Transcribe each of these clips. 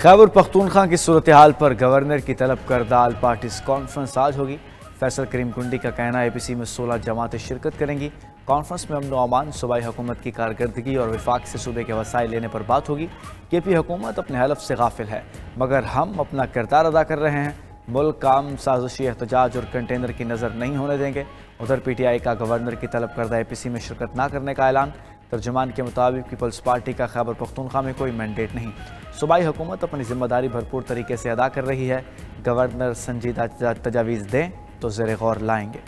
खैबर पख्तूनख्वा की सूरत हाल पर गवर्नर की तलब करदा आल पार्टीज कॉन्फ्रेंस आज होगी। फैसल करीम कुंडी का कहना है APC में 16 जमातें शिरकत करेंगी। कॉन्फ्रेंस में अमन व अमान, सूबाई हुकूमत की कारकर्दगी और विफाक से सूबे के वसाइल लेने पर बात होगी। KP हुकूमत अपने हलफ से गाफिल है, मगर हम अपना किरदार अदा कर रहे हैं। मुल्क काम साजिशी एहतजाज और कंटेनर की नज़र नहीं होने देंगे। उधर PTI का गवर्नर की तलब करदा APC में शिरकत न करने का ऐलान। तर्जुमान के मुताबिक पीपल्स पार्टी का खैबर पख्तूनख्वा में कोई मैंडेट नहीं। सूबाई हुकूमत अपनी जिम्मेदारी भरपूर तरीके से अदा कर रही है। गवर्नर संजीदा तजावीज़ दें तो ज़ेर गौर लाएंगे।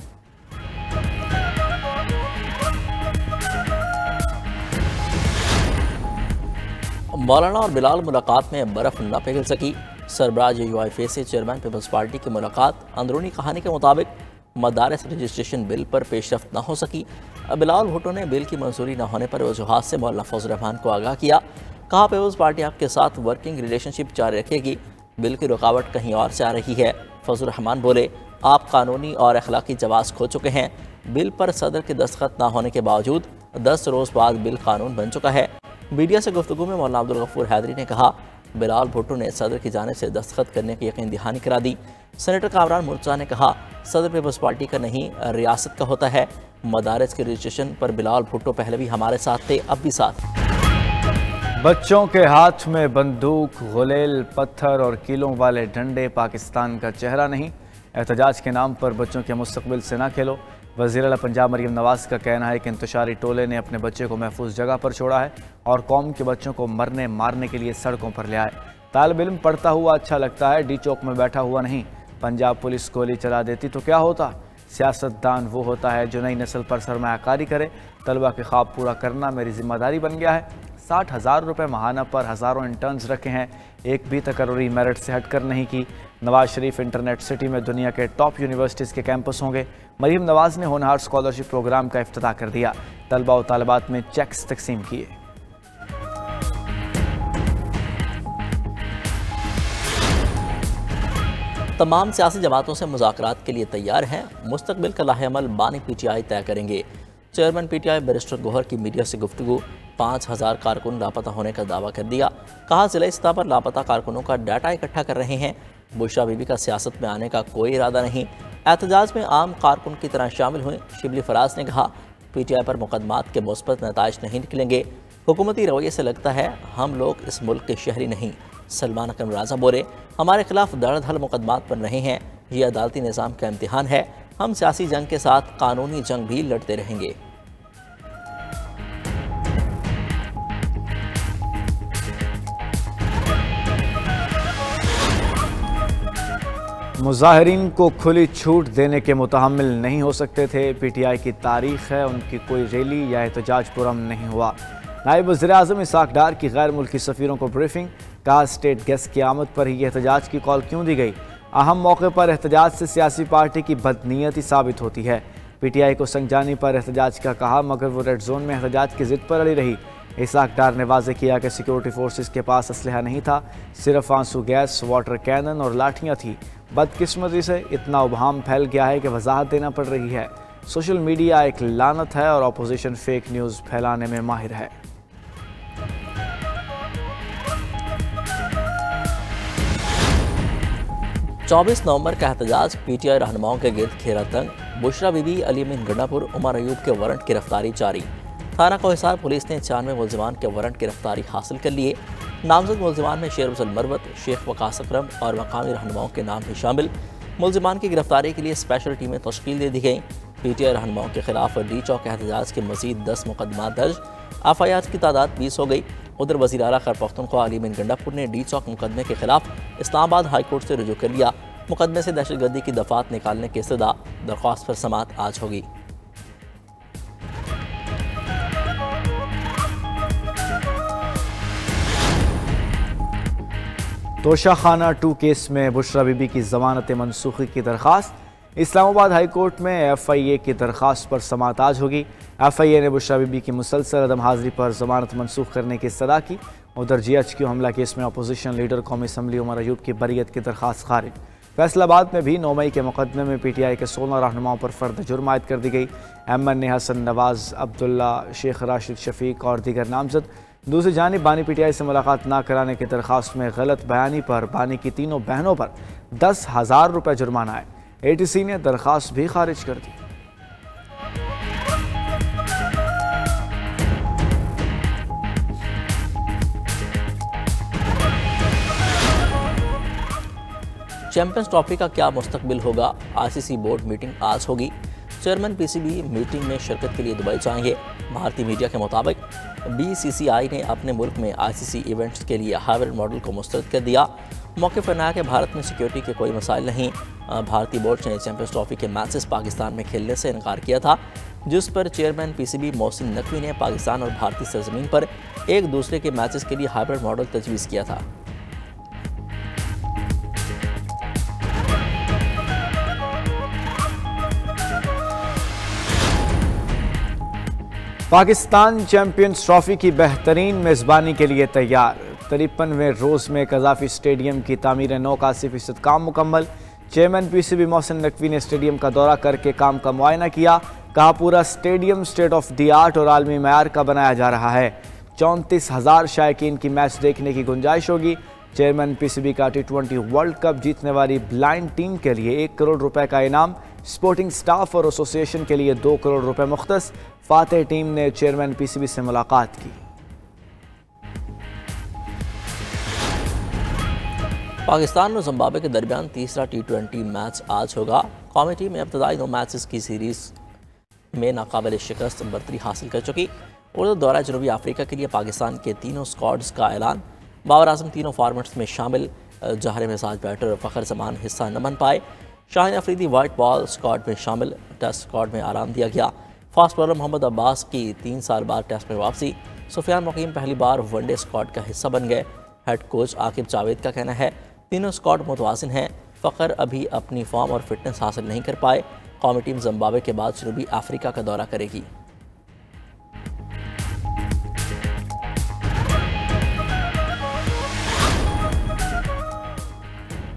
मौलाना और बिलाल मुलाकात में बर्फ न पिघल सकी। सरबराज UIFA से चेयरमैन पीपल्स पार्टी की मुलाकात। अंदरूनी कहानी के मुताबिक मदारस रजिस्ट्रेशन बिल पर पेशरफ्त न हो सकी। बिलाल भुट्टो ने बिल की मंजूरी न होने पर वजूहात से मौलाना फजल रहमान को आगाह किया। कहा पीपल्स पार्टी आपके साथ वर्किंग रिलेशनशिप जारी रखेगी। बिल की रुकावट कहीं और से आ रही है। फजल रहमान बोले, आप कानूनी और अखलाकी जवाब खो चुके हैं। बिल पर सदर के दस्तखत न होने के बावजूद 10 रोज़ बाद बिल कानून बन चुका है। मीडिया से गुफ्तगू में मौलाना अब्दुल गफूर हैदरी ने कहा, बिलाल भुट्टो ने सदर की जानिब से दस्तखत करने की यकीन दहानी करा दी। सेनेटर कामरान मुर्तज़ा ने कहा, सदर पीपल्स पार्टी का नहीं रियासत का होता है। मदारस के रजिस्ट्रेशन पर बिलाल भुट्टो पहले भी हमारे साथ थे, अब भी साथ। बच्चों के हाथ में बंदूक, गुलेल, पत्थर और कीलों वाले डंडे पाकिस्तान का चेहरा नहीं। एहतजाज के नाम पर बच्चों के मुस्तकबिल से ना खेलो। वज़ीर आला पंजाब मरीम नवाज़ का कहना है कि इंतशारी टोले ने अपने बच्चे को महफूज जगह पर छोड़ा है और कौम के बच्चों को मरने मारने के लिए सड़कों पर ले आए। तालिब इल्म पढ़ता हुआ अच्छा लगता है, डी चौक में बैठा हुआ नहीं। पंजाब पुलिस गोली चला देती तो क्या होता। सियासतदान वो होता है जो नई नस्ल पर सरमायाकारी करे। तलबा के ख्वाब पूरा करना मेरी जिम्मेदारी बन गया है। 60,000 रुपये माहाना पर हज़ारों इंटर्न्स रखे हैं, एक भी तकर्री मेरिट से हटकर नहीं की। नवाज शरीफ इंटरनेट सिटी में दुनिया के टॉप यूनिवर्सिटीज़ के कैंपस होंगे। मरीम नवाज ने होनहार स्कॉलरशिप प्रोग्राम का इफ्तिताह कर दिया। तलबा और तालिबात में चेक्स तकसीम किए। तमाम सियासी जमातों से मुज़ाकरात के लिए तैयार हैं। मुस्तकबिल का लाहेअमल बानी PTI तय करेंगे। चेयरमैन PTI बैरिस्टर गौहर की मीडिया से गुफ्तगू। 5,000 कारकुन लापता होने का दावा कर दिया। कहा, ज़िला सतह पर लापता कारकुनों का डाटा इकट्ठा कर रहे हैं। बुशरा बीबी का सियासत में आने का कोई इरादा नहीं। एहतजाज में आम कारकुन की तरह शामिल हुए। शिबली फराज ने कहा, PTI पर मुकदमात के मुस्बत नताइज नहीं निकलेंगे। हुकूमती रवैये से लगता है हम लोग इस मुल्क के शहरी नहीं। सलमान अकरम राजा बोले, हमारे खिलाफ धड़ मुकदमात बन रहे हैं। ये अदालती निज़ाम का इम्तिहान है। हम सियासी जंग के साथ कानूनी जंग भी लड़ते रहेंगे। मुजाहिरीन को खुली छूट देने के मुतहम्मिल नहीं हो सकते थे। PTI की तारीख है, उनकी कोई रैली या एहतजाज पुरअमन नहीं हुआ। नायब वज़ीर-ए-आज़म इसाक डार की गैर मुल्की सफ़ीरों को ब्रीफिंग। कहा, स्टेट गेस्ट की आमद पर ही एहतजाज की कॉल क्यों दी गई। अहम मौके पर एहतजाज से सियासी पार्टी की बदनीयती साबित होती है। PTI को संजानी पर एहतजाज का कहा, मगर वो रेड जोन में एहतजाज की ज़िद पर अड़ी रही। इसाक डार ने वाज़ेह किया कि सिक्योरिटी फोर्सेस के पास असलहा नहीं था, सिर्फ आंसू गैस, वाटर कैनन और लाठियाँ थी। बदकिस्मती से इतना उबहाम फैल गया है कि वजाहत देना पड़ रही है। सोशल मीडिया एक लानत है और अपोजिशन फेक न्यूज़ फैलाने में माहिर है। चौबीस नवंबर का एहतजाज। PTI रहनुमाओं के गिर्द घेरा तंग। बुशरा बीबी, अली मीन गंडापुर, उमर अयूब के वारंट गिरफ्तारी जारी। थाना कोहिसार पुलिस ने 96 मुलजिमान के वारंट गिरफ्तारी हासिल कर लिए। नामजद मुलजिमान में शेर अफजल मरवत, शेख वकास अकरम और मकामी रहनुमाओं के नाम भी शामिल। मुलजिमान की गिरफ्तारी के लिए स्पेशल टीमें तश्कील दे दी गई। PTI रहनुमाओं के खिलाफ डी चौक एहतजाज के मजीद 10 मुकदमा दर्ज। FIR की तादाद 20 हो गई। उधर वज़ीर आला खैबर पख्तूनख्वा अली मीन गंडापुर ने डी चौक मुकदमे के खिलाफ इस्लामाबाद हाई कोर्ट से रुजू कर लिया। मुकदमे से दहशतगर्दी की दफात निकालने की इस्तदा। दरख्वास्त पर समाअत आज होगी। तोशाखाना 2 केस में बुशरा बीबी की जमानत मनसूखी की दरख्वास्त। इस्लामाबाद हाई कोर्ट में FIA की दरख्वास्त पर समाअत आज होगी। FIA ने बुशरा बीबी की मुसलसल अदम हाजिरी पर जमानत मनसूख करने की इस्तदा की। उधर GHQ हमला केस में अपोजिशन लीडर कौमी असम्बली उमर अयूब की बरीयत की दरख्वास्त खारिज। फैसलाबाद में भी 9 मई के मुकदमे में PTI के 16 रहनुमाओं पर फर्द जुर्म आयद कर दी गई। MN ने हसन नवाज, अब्दुल्ला, शेख राशिद शफीक और दीगर नामजद दूसरी जानिब बानी पीटीआई से मुलाकात न कराने की दरख्वास्त में गलत बयानी पर बानी की तीनों बहनों पर 10,000 रुपये जुर्माना है। एटीसी ने दरख्वास्त भी खारिज कर दी। चैंपियंस ट्रॉफी का क्या मुस्तकबिल होगा? आईसीसी बोर्ड मीटिंग आज होगी। चेयरमैन पीसीबी मीटिंग में शिरकत के लिए दुबई जाएंगे। भारतीय मीडिया के मुताबिक बीसीसीआई ने अपने मुल्क में आईसीसी इवेंट्स के लिए हाइब्रिड मॉडल को मुस्तरद कर दिया। मौक़िफ़ बनाया कि भारत में सिक्योरिटी के कोई मसाइल नहीं। भारतीय बोर्ड ने चैंपियंस ट्रॉफी के मैचेस पाकिस्तान में खेलने से इनकार किया था, जिस पर चेयरमैन पीसीबी मोहसिन नकवी ने पाकिस्तान और भारतीय सरजमीन पर एक दूसरे के मैचेस के लिए हाइब्रिड मॉडल तजवीज़ किया था। पाकिस्तान चैंपियंस ट्रॉफी की बेहतरीन मेज़बानी के लिए तैयार। 53वें रोज़ में कज़ाफ़ी स्टेडियम की तामीर 89% काम मुकम्मल। चेयरमैन पीसीबी मोहसिन नकवी ने स्टेडियम का दौरा करके काम का मुआयना किया। कहा पूरा stadium state of the art और आलमी मयार का बनाया जा रहा है। 34,000 शायकीन की मैच देखने की गुंजाइश होगी। चेयरमैन पीसीबी का T20 वर्ल्ड कप जीतने वाली ब्लाइंड टीम के लिए 1 करोड़ रुपए का इनाम। स्पोर्टिंग स्टाफ और एसोसिएशन के लिए 2 करोड़ रुपए मुख्तस। फातेह टीम ने चेयरमैन पीसीबी से मुलाकात की। पाकिस्तान और जिम्बाब्वे के दरमियान तीसरा T20 मैच आज होगा। कौमी टीम में इब्तदाई 2 मैचेस की सीरीज़ में नाकाबिल शिकस्त बर्तरी हासिल कर चुकी। उर्दू दौरा जनूबी अफ्रीका के लिए पाकिस्तान के तीनों स्क्वाड्स का ऐलान। बाबर आजम तीनों फॉर्मेट्स में शामिल। जहर मिजाज बैटर फ़खर जमान हिस्सा न बन पाए। Shaheen Afridi white ball squad में शामिल। टेस्ट स्क्वाड में आराम दिया गया। फास्ट बॉलर मोहम्मद अब्बास की 3 साल बाद टेस्ट में वापसी। सुफियान मुकीम पहली बार वनडे स्क्वाड का हिस्सा बन गए। हेड कोच आकिब जावेद का कहना है तीनों स्क्वाड मुतवाज़िन हैं। फ़खर अभी अपनी फॉर्म और फिटनेस हासिल नहीं कर पाए। कौमी टीम जिम्बाब्वे के बाद जनूबी अफ्रीका का दौरा करेगी।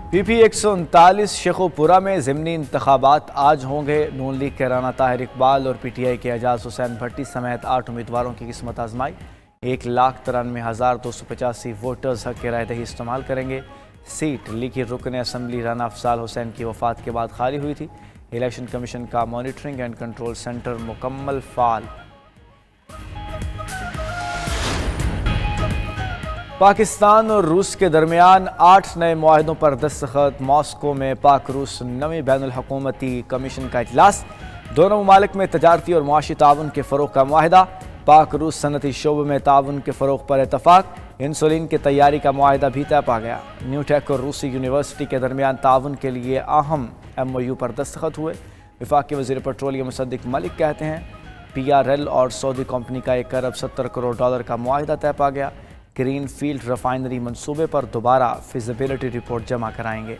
PP 139 शेखोपुरा में ज़िमनी इंतखाबात आज होंगे। नून लीग के राना ताहिर इकबाल और PTI के एजाज हुसैन भट्टी समेत 8 उम्मीदवारों की किस्मत आजमाई। 1,93,285 वोटर्स हक के राय दही इस्तेमाल करेंगे। सीट लीगी रुकन असम्बली राना अफजाल हुसैन की वफात के बाद खाली हुई थी। इलेक्शन कमीशन का मॉनिटरिंग एंड कंट्रोल सेंटर मुकम्मल फाल। पाकिस्तान और रूस के दरमियान 8 नए मुआहदों पर दस्तखत। मॉस्को में पाक रूस नवी बैनुल हुकूमती कमीशन का इजलास। दोनों ममालिक में तजारती और मुआशी ताउन के फ़रोग़ का मुआहदा। पाक रूस सनती शोबे में ताउन के फ़रोग़ पर इतफ़ाक़। इंसुलिन की तैयारी का मुआहदा भी तय पा गया। न्यूटेक और रूसी यूनिवर्सिटी के दरमियान ताउन के लिए अहम MOU पर दस्तखत हुए। वफाकी वज़ीर पेट्रोलियम मुसद्दिक मलिक कहते हैं PRL और सऊदी कंपनी का 1 अरब 70 करोड़ डॉलर का मुआहदा तय पा गया। ग्रीन फील्ड रिफाइनरी मंसूबे पर दोबारा फिजिबिलिटी रिपोर्ट जमा कराएंगे।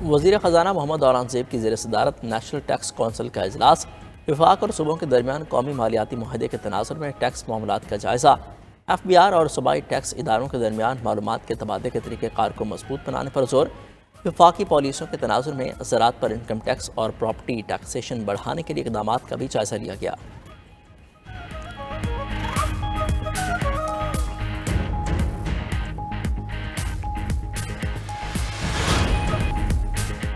वज़ीर ख़जाना मोहम्मद औरंगज़ेब की ज़ेर सदारत नेशनल टैक्स कौंसिल का इजलास। वफाक और सूबों के दरमियान कौमी मालियाती मुआहदे के तनाज़ुर में टैक्स मामलात का जायज़ा। FBR और सूबाई टैक्स इदारों के दरमियान मालूमात के तबादले के तरीक़ेकार को मजबूत बनाने पर जोर। वफाकी पॉलिसियों के तनाज़ुर में ज़राअत पर इनकम टैक्स और प्रॉपर्टी टैक्सेशन बढ़ाने के लिए इक़दाम का भी जायज़ा लिया गया।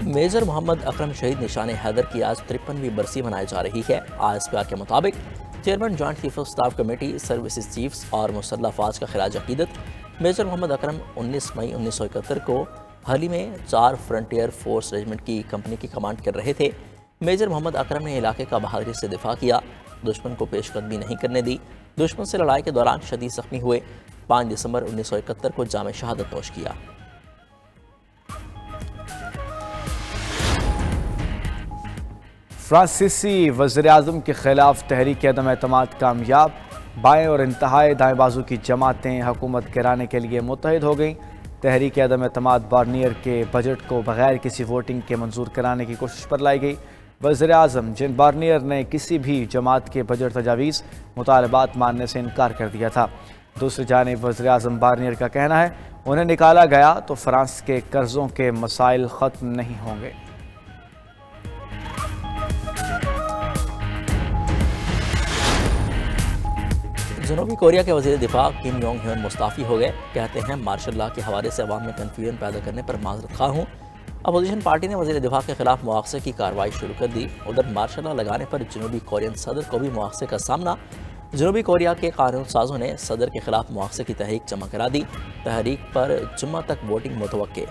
मेजर मोहम्मद अकरम शहीद निशान हैदर की आज 53वीं बरसी मनाई जा रही है। ISPR के मुताबिक chairman joint chief of staff committee services chiefs और मुसल्लह अफवाज का खिराज अकीदत। मेजर मोहम्मद अकरम 19 मई 1971 को हाल ही में 4 फ्रंटियर फोर्स रेजिमेंट की कंपनी की कमांड कर रहे थे। मेजर मोहम्मद अकरम ने इलाके का बहादुरी से दिफा किया, दुश्मन को पेशकदमी नहीं करने दी। दुश्मन से लड़ाई के दौरान शदीद जख्मी हुए। 5 दिसंबर 1971 को जामे शहादत नोश किया। फ्रांसीसी वज़ीर-ए-आज़म के खिलाफ तहरीक अदम एतमाद कामयाब। बाएँ और इंतहाई दाएँ बाजू की जमातें हुकूमत गिराने के लिए मुत्तहिद हो गईं। तहरीक अदम एतमाद बार्नियर के बजट को बगैर किसी वोटिंग के मंजूर कराने की कोशिश पर लाई गई। वज़ीर-ए-आज़म जिन बार्नियर ने किसी भी जमात के बजट तजावीज़ मुतालबात मानने से इनकार कर दिया था। दूसरी जानिब वज़ीर-ए-आज़म बार्नियर का कहना है उन्हें निकाला गया तो फ्रांस के कर्ज़ों के मसाइल ख़त्म नहीं होंगे। जनूबी कोरिया के वज़ीर दिफा किम योंग ह्योन मुस्ताफ़ी हो गए। कहते हैं मार्शल लॉ के हवाले से अवाम में कन्फ्यूजन पैदा करने पर माजरत खा हूँ। अपोजिशन पार्टी ने वज़ीर दिफा के खिलाफ मुआवजे की कार्रवाई शुरू कर दी। उधर मार्शल लॉ लगाने पर जनूबी कोरियन सदर को भी मुआवजे का सामना। जनूबी कोरिया के कानून साजों ने सदर के खिलाफ मुआवजे की तहरीक जमा करा दी। तहरीक पर जुम्मा तक वोटिंग मुतवक्के।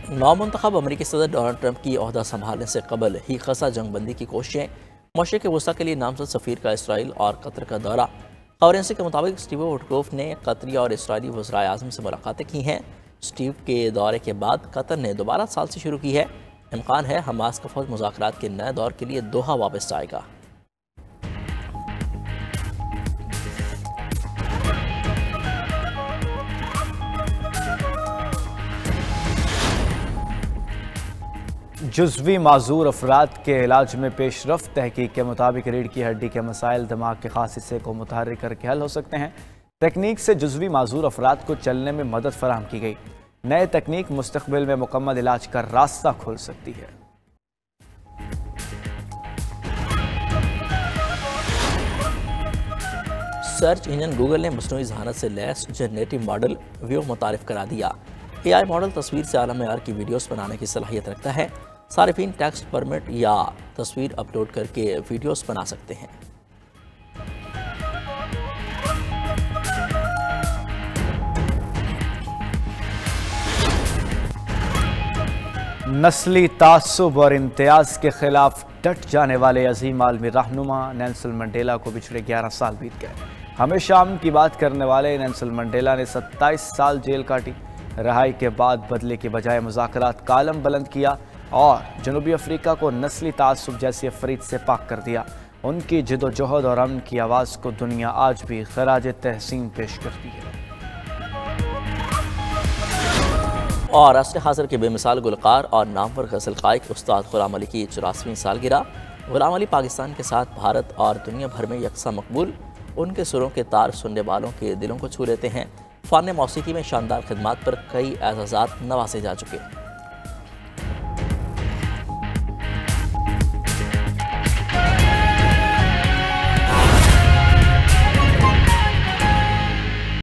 नौमुंतखब अमरीकी सदर डोनाल्ड ट्रंप की ओहदा संभालने से कबल ही खसा जंगबंदी की कोशिशें। मशरिक़ वस्ती के लिए नामजद सफ़ीर का इसराइल और कतर का दौरा। खबरें के मुताबिक स्टीव वुडकोफ ने कतरी और इसराइली वज़राए आज़म से मुलाकातें की हैं। स्टीव के दौरे के बाद कतर ने दोबारा साल से शुरू की है। इम्कान है हमास का फौज मुज़ाकरात के नए दौर के लिए दोहा वापस जाएगा। जुज़वी माजूर अफराद के इलाज में पेशरफ्त। तहकीक के मुताबिक रीढ़ की हड्डी के मसाइल दिमाग के खास हिस्से को मुतहर्रिक करके हल हो सकते हैं। तकनीक से जुज़वी माजूर अफराद को चलने में मदद फराहम की गई। नए तकनीक मुस्तकबिल में मुकम्मल इलाज का रास्ता खोल सकती है। सर्च इंजन गूगल ने मसनूई ज़हानत से लैस जनरेटिव मॉडल व्यू मुतारिफ करा दिया। AI मॉडल तस्वीर से आला मेयार की वीडियोस बनाने की सलाहियत रखता है। सारिफीन टेक्स्ट परमिट या तस्वीर अपलोड करके वीडियोस बना सकते हैं। नस्ली तासुब और इम्तियाज़ के खिलाफ डट जाने वाले अजीम आलमी रहनुमा नेल्सन मंडेला को पिछले 11 साल बीत गए। हमेशा अमन की बात करने वाले नेल्सन मंडेला ने 27 साल जेल काटी। रहाई के बाद बदले के बजाय मुज़ाकरात का आलम बुलंद किया और जनूबी अफ्रीका को नस्ली तासुब जैसी अफरीद से पाक कर दिया। उनकी जिदोजहद और अमन की आवाज़ को दुनिया आज भी खराज तहसीन पेश करती है। और असर हाज़िर के बेमिसाल गुलकार और नामवर गज़ल क़ाइक़ उस्ताद ग़ुलाम अली की 84वीं सालगिरह। ग़ुलाम अली पाकिस्तान के साथ भारत और दुनिया भर में यकसा मकबूल। उनके सुरों के तार सुनने वालों के दिलों को छू लेते हैं। फ़न मौसीकी में शानदार खिदमात पर कई एज़ाज़ात नवाजे जा चुके।